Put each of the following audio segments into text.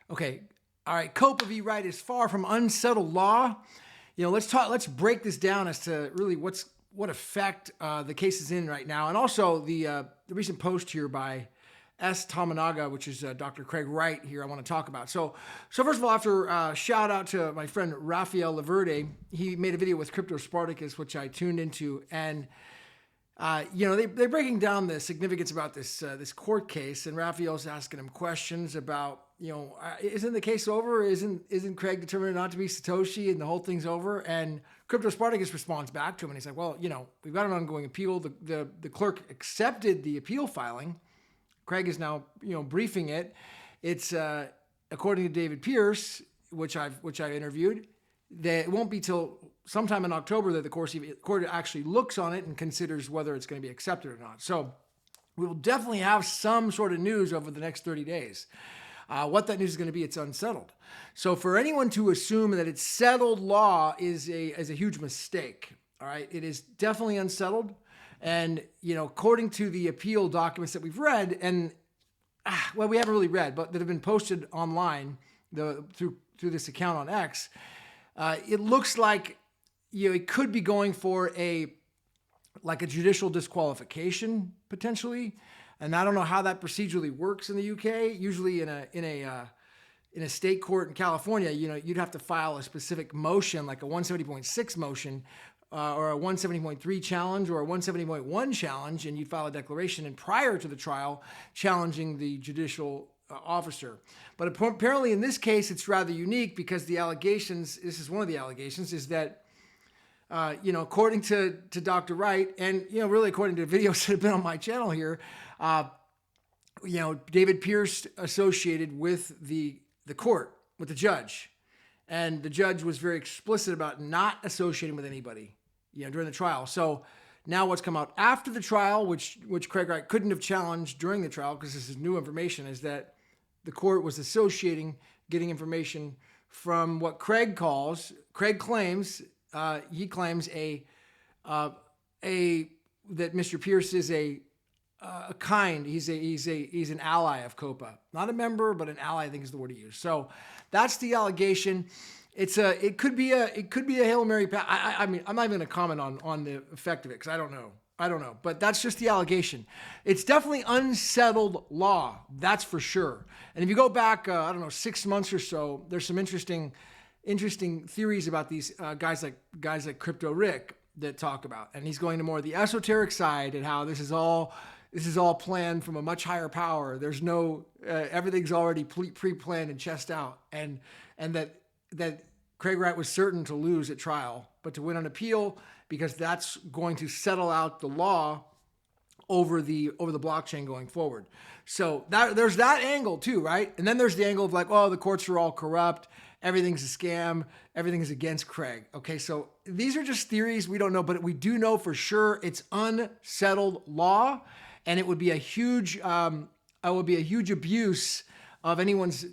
Okay. All right. COPA v. Wright is far from unsettled law. Let's break this down as to really what effect the case is in right now. And also the recent post here by S. Tamanaga, which is Dr. Craig Wright here, I want to talk about. So first of all, after shout out to my friend Rafael Laverde, he made a video with Crypto Spartacus, which I tuned into, and they're breaking down the significance about this court case, and Raphael's asking him questions about, isn't the case over? Isn't Craig determined not to be Satoshi, and the whole thing's over? And Crypto Spartacus responds back to him, and he's like, well, we've got an ongoing appeal. The clerk accepted the appeal filing. Craig is now, briefing it. It's according to David Pierce, which I've interviewed, that it won't be till sometime in October that the court actually looks on it and considers whether it's going to be accepted or not. So we will definitely have some sort of news over the next 30 days. What that news is going to be, it's unsettled. So for anyone to assume that it's settled law is a huge mistake. All right, it is definitely unsettled. And, according to the appeal documents that we've read, and, we haven't really read, but that have been posted online through this account on X, it looks like, it could be going for a judicial disqualification potentially. And I don't know how that procedurally works in the UK. Usually in a state court in California, you'd have to file a specific motion, like a 170.6 motion, or a 170.3 challenge or a 170.1 challenge, and you'd file a declaration and prior to the trial challenging the judicial officer. But apparently in this case, it's rather unique because the allegations, this is one of the allegations, is that, according to Dr. Wright, and, really according to videos that have been on my channel here, David Pierce associated with the court, with the judge. And the judge was very explicit about not associating with anybody, during the trial. So now what's come out after the trial, which Craig Wright couldn't have challenged during the trial because this is new information, is that the court was getting information from what Craig claims that Mr. Pierce is he's an ally of COPA, not a member, but an ally, I think is the word he used. So that's the allegation. It could be a Hail Mary. I mean, I'm not even going to comment on the effect of it because I don't know, but that's just the allegation. It's definitely unsettled law. That's for sure. And if you go back, 6 months or so, there's some interesting theories about these guys like Crypto Rick that talk about, and he's going to more of the esoteric side and how this is all planned from a much higher power. There's no everything's already pre-planned and chessed out, and that Craig Wright was certain to lose at trial, but to win on appeal because that's going to settle out the law over the blockchain going forward. So there's that angle too, right? And then there's the angle of like, oh, the courts are all corrupt. Everything's a scam. Everything is against Craig. Okay, so these are just theories. We don't know, but we do know for sure it's unsettled law, and it would be a huge abuse of anyone's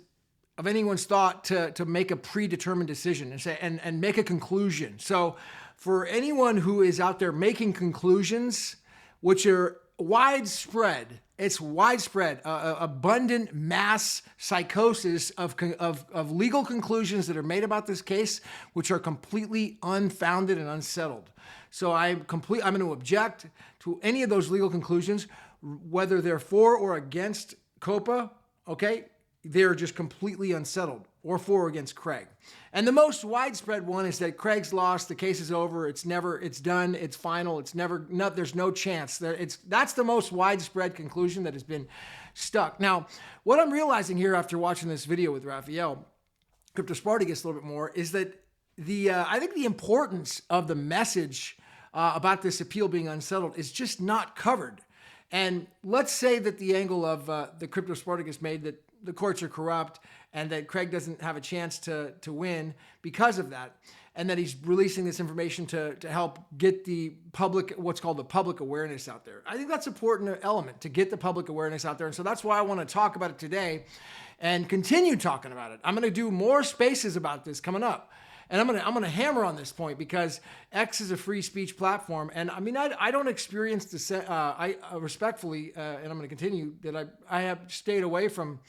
thought to make a predetermined decision and say and make a conclusion. So for anyone who is out there making conclusions, which are widespread, it's widespread, abundant mass psychosis of legal conclusions that are made about this case, which are completely unfounded and unsettled. So I'm going to object to any of those legal conclusions, whether they're for or against COPA, okay? They're just completely unsettled, or for or against Craig. And the most widespread one is that Craig's lost, the case is over, it's done, it's final, there's no chance. That's the most widespread conclusion that has been stuck. Now, what I'm realizing here after watching this video with Raphael, Crypto Spartacus a little bit more, is that I think the importance of the message about this appeal being unsettled is just not covered. And let's say that the angle of the Crypto Spartacus made that the courts are corrupt and that Craig doesn't have a chance to win because of that, and that he's releasing this information to help get the public, what's called the public awareness out there. I think that's an important element, to get the public awareness out there. And so that's why I want to talk about it today and continue talking about it. I'm going to do more spaces about this coming up. And I'm gonna hammer on this point because X is a free speech platform, and I mean I don't experience I respectfully, and I'm gonna continue that I have stayed away from,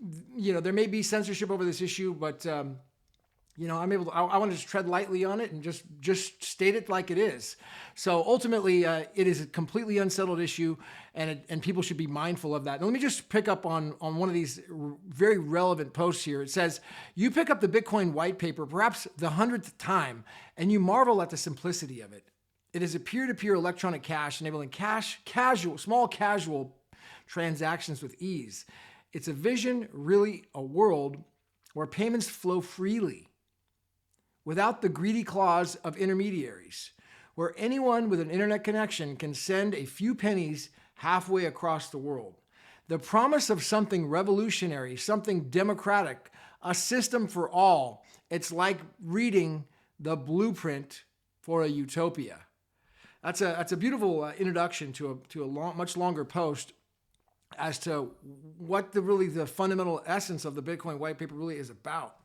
there may be censorship over this issue, but I'm able to. I want to just tread lightly on it and just state it like it is. So ultimately, it is a completely unsettled issue, and people should be mindful of that. And let me just pick up on one of these very relevant posts here. It says, "You pick up the Bitcoin white paper, perhaps the 100th time, and you marvel at the simplicity of it. It is a peer-to-peer electronic cash enabling small casual transactions with ease. It's a vision, really a world where payments flow freely, without the greedy claws of intermediaries, where anyone with an internet connection can send a few pennies halfway across the world. The promise of something revolutionary, something democratic, a system for all. It's like reading the blueprint for a utopia." That's a beautiful introduction to a much longer post as to what the fundamental essence of the Bitcoin white paper really is about.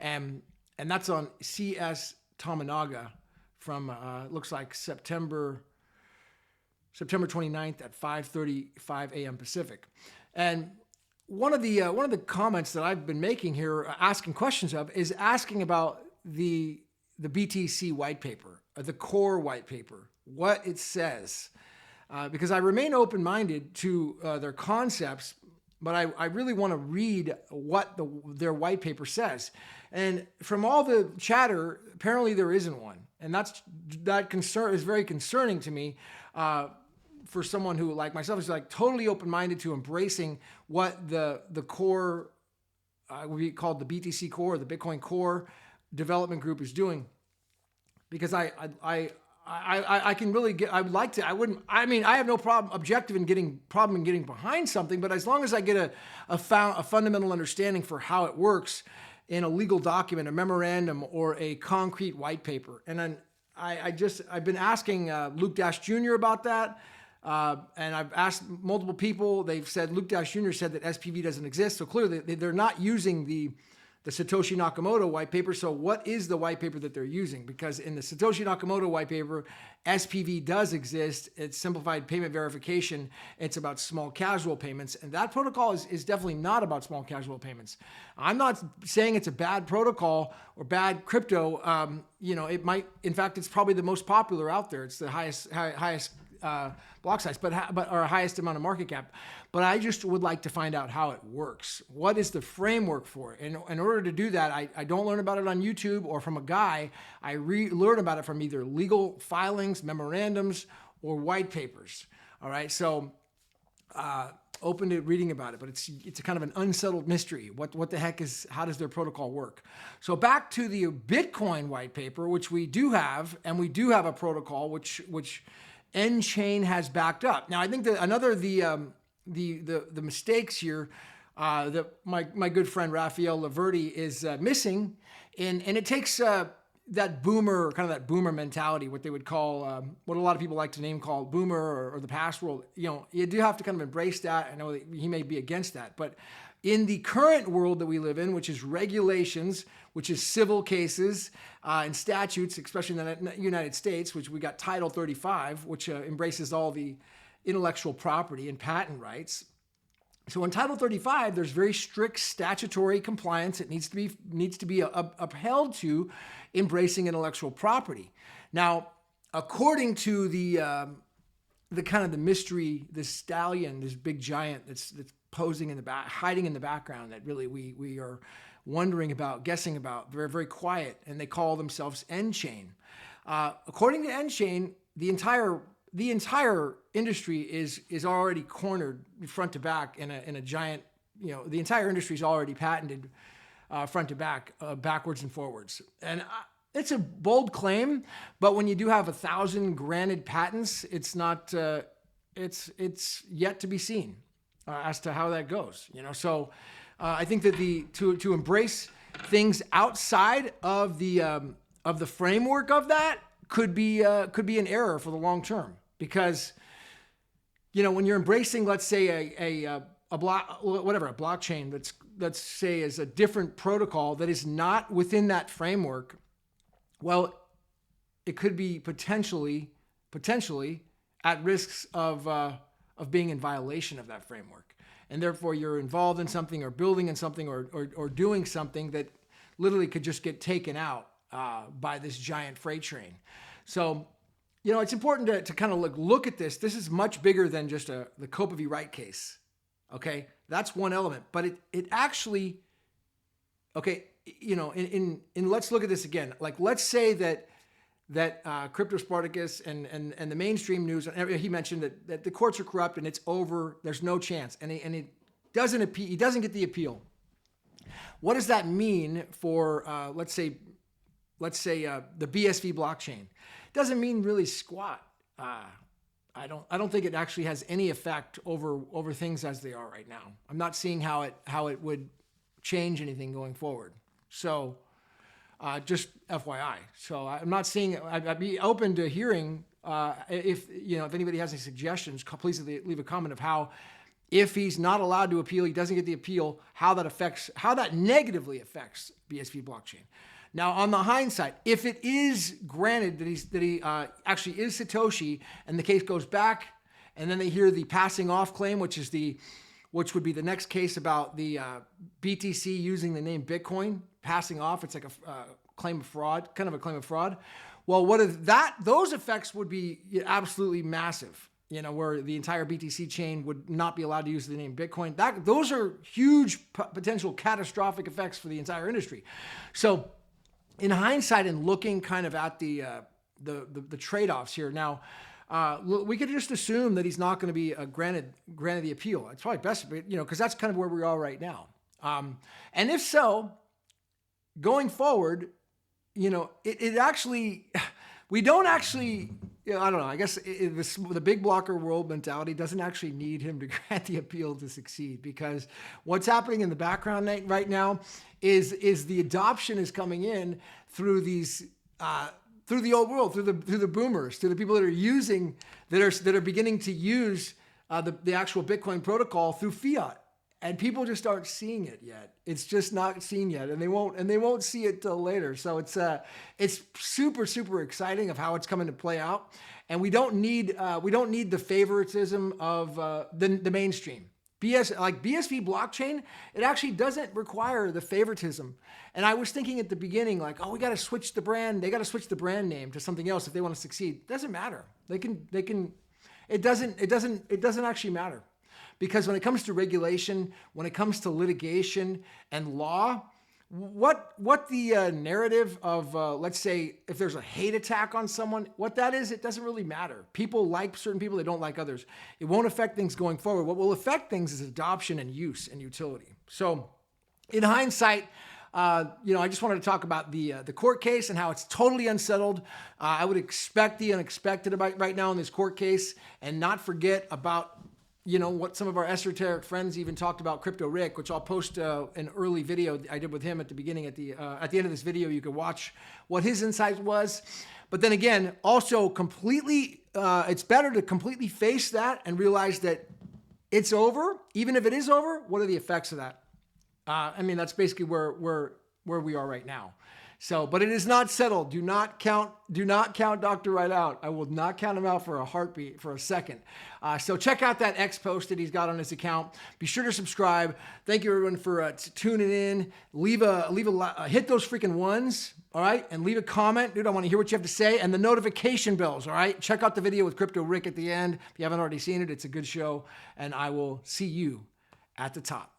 And that's on CS Tominaga from, looks like September 29th at 5:35 a.m. Pacific. And one of the comments that I've been making here, asking questions of, is asking about the BTC white paper, the core white paper, what it says. Because I remain open-minded to their concepts, but I really want to read what their white paper says. And from all the chatter, apparently there isn't one. And that concern is very concerning to me for someone who, like myself, is like totally open-minded to embracing what the core, we called the BTC Core, the Bitcoin Core development group is doing. Because I can really get, I would like to, I have no objective in getting behind something, but as long as I get a fundamental understanding for how it works in a legal document, a memorandum, or a concrete white paper. And then I've been asking Luke Dash Jr. about that. And I've asked multiple people. They've said, Luke Dash Jr. said that SPV doesn't exist. So clearly they're not using the Satoshi Nakamoto white paper. So what is the white paper that they're using? Because in the Satoshi Nakamoto white paper, SPV does exist. It's simplified payment verification. It's about small casual payments. And that protocol is definitely not about small casual payments. I'm not saying it's a bad protocol or bad crypto. It might, in fact, it's probably the most popular out there. It's the highest block size, but our highest amount of market cap. But I just would like to find out how it works. What is the framework for it? And in order to do that, I don't learn about it on YouTube or from a guy. I learn about it from either legal filings, memorandums, or white papers. All right, so open to reading about it, but it's a kind of an unsettled mystery. What the heck how does their protocol work? So back to the Bitcoin white paper, which we do have, and we do have a protocol which N-Chain has backed up. Now, I think that another the mistakes here that my good friend Raphael Laverty is missing, and it takes that boomer mentality, what they would call, what a lot of people like to name call boomer or the past world. You do have to kind of embrace that. I know that he may be against that, but in the current world that we live in, which is regulations, which is civil cases and statutes, especially in the United States, which we got Title 35, which embraces all the intellectual property and patent rights. So in Title 35, there's very strict statutory compliance. It needs to be upheld to embracing intellectual property. Now, according to the kind of the mystery, this stallion, this big giant that's posing in the back, hiding in the background, that really we are wondering about, guessing about, very, very quiet, and they call themselves N-Chain. According to N-Chain, the entire industry is already cornered front to back in a giant, the entire industry is already patented front to back, backwards and forwards. And it's a bold claim, but when you do have 1,000 granted patents, it's not, it's yet to be seen as to how that goes. So I think that to embrace things outside of the framework of that could be an error for the long term, because when you're embracing, let's say a blockchain let's say is a different protocol that is not within that framework, well, it could be potentially at risks of being in violation of that framework. and therefore you're involved in something or building in something or doing something that literally could just get taken out by this giant freight train. So, you know, it's important to kind of look at this. This is much bigger than just the COPA v. Wright case. Okay, that's one element, but it actually, okay, you know, in let's look at this again. Like, let's say that Crypto Spartacus and the mainstream news, he mentioned that the courts are corrupt and it's over. There's no chance, and he doesn't appeal. He doesn't get the appeal. What does that mean for let's say the BSV blockchain? It doesn't mean really squat. I don't think it actually has any effect over things as they are right now. I'm not seeing how it would change anything going forward. So just FYI. So I'm not seeing. I'd be open to hearing if anybody has any suggestions. Please leave a comment of how, if he's not allowed to appeal, he doesn't get the appeal, how that negatively affects BSV blockchain. Now, on the hindsight, if it is granted that he actually is Satoshi, and the case goes back, and then they hear the passing off claim, which would be the next case about the BTC using the name Bitcoin passing off. It's like a claim of fraud, kind of a claim of fraud. Well, those effects would be absolutely massive. You know, where the entire BTC chain would not be allowed to use the name Bitcoin. Those are huge potential catastrophic effects for the entire industry. So, in hindsight, and looking kind of at the trade-offs here, now we could just assume that he's not going to be granted the appeal. It's probably best, because that's kind of where we are right now. And if so, going forward, it actually, we don't actually, I don't know, I guess the big blocker world mentality doesn't actually need him to grant the appeal to succeed, because what's happening in the background right now is the adoption is coming in through these, through the old world, through the boomers, through the people that are beginning to use the actual Bitcoin protocol through fiat. And people just aren't seeing it yet. It's just not seen yet, and they won't see it till later. So it's super, super exciting of how it's coming to play out. And we don't need the favoritism of the mainstream. BSV blockchain, it actually doesn't require the favoritism. And I was thinking at the beginning, like, oh, we got to switch the brand. They got to switch the brand name to something else if they want to succeed. It doesn't matter. They can. It doesn't actually matter. Because when it comes to regulation, when it comes to litigation and law, what the narrative of, let's say, if there's a hate attack on someone, what that is, it doesn't really matter. People like certain people, they don't like others. It won't affect things going forward. What will affect things is adoption and use and utility. So in hindsight, I just wanted to talk about the court case and how it's totally unsettled. I would expect the unexpected right now in this court case, and not forget about what some of our esoteric friends even talked about Crypto Rick, which I'll post an early video I did with him at the beginning. At the end of this video, you can watch what his insight was. But then again, also completely, it's better to completely face that and realize that it's over. Even if it is over, what are the effects of that? That's basically where we are right now. So, but it is not settled. Do not count Dr. Wright out. I will not count him out for a heartbeat, for a second. So check out that X post that he's got on his account. Be sure to subscribe. Thank you everyone for tuning in. Hit those freaking ones, all right? And leave a comment. Dude, I want to hear what you have to say. And the notification bells, all right? Check out the video with Crypto Rick at the end. If you haven't already seen it, it's a good show. And I will see you at the top.